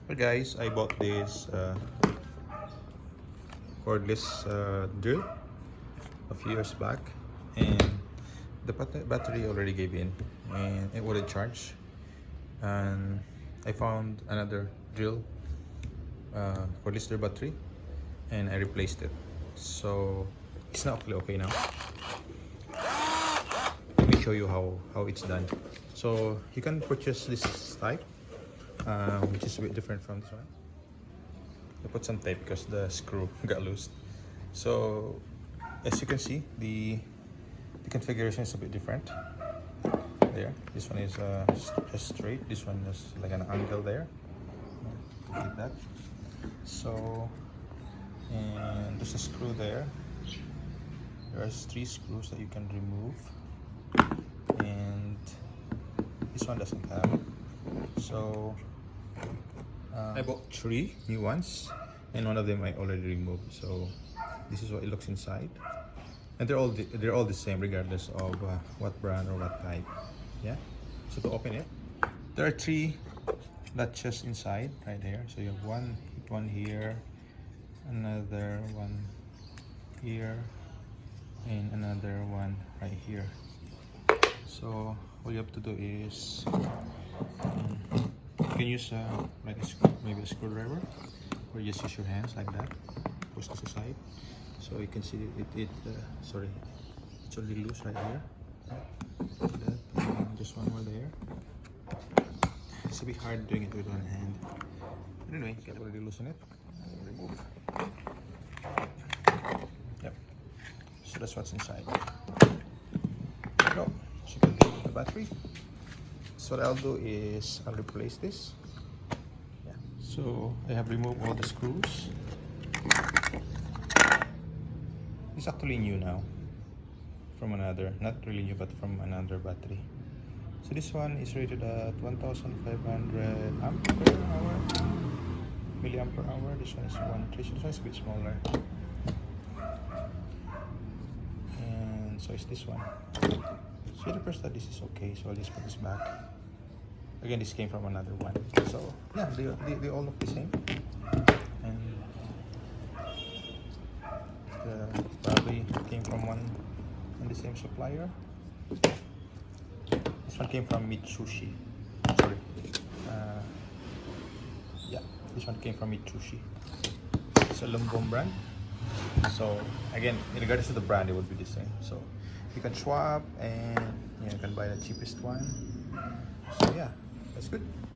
Well guys, I bought this cordless drill a few years back, and the battery already gave in and it wouldn't charge, and I found another drill cordless drill battery and I replaced it, so it's not okay now. Let me show you how it's done. So you can purchase this type, which is a bit different from this one. I put some tape because the screw got loose. So as you can see, the configuration is a bit different. There, this one is just straight. This one is like an angle there, like that. So, and there's a screw there. There's 3 screws that you can remove, and this one doesn't have. So I bought 3 new ones, and one of them I already removed. So this is what it looks inside, and they're all the same regardless of what brand or what type. Yeah. So to open it, there are 3 latches inside right there. So you have one here, another one here, and another one right here. So all you have to do is you can use like maybe a screwdriver, or just use your hands like that. Push this aside, so you can see sorry, it's already loose right here. Like that. And just one more there. It's a bit hard doing it with one hand. But anyway, you can already loosen it and remove. Yep. So that's what's inside. There you go. So you can remove the battery. So what I'll do is I'll replace this. Yeah. So I have removed all the screws. It's actually new now, from another, not really new, but from another battery. So this one is rated at 1500 amp per hour, milliamp per hour. This one is 1.3, so this one is a bit smaller. And so is this one. So the first that this is okay, so I'll just put this back. Again, this came from another one. So yeah, they all look the same. And probably came from one and the same supplier. This one came from Mitsushi. Sorry. Yeah, this one came from Mitsushi. It's a Lumbom brand. So again, regardless of the brand, it would be the same. So you can swap, and you can buy the cheapest one. So yeah, that's good.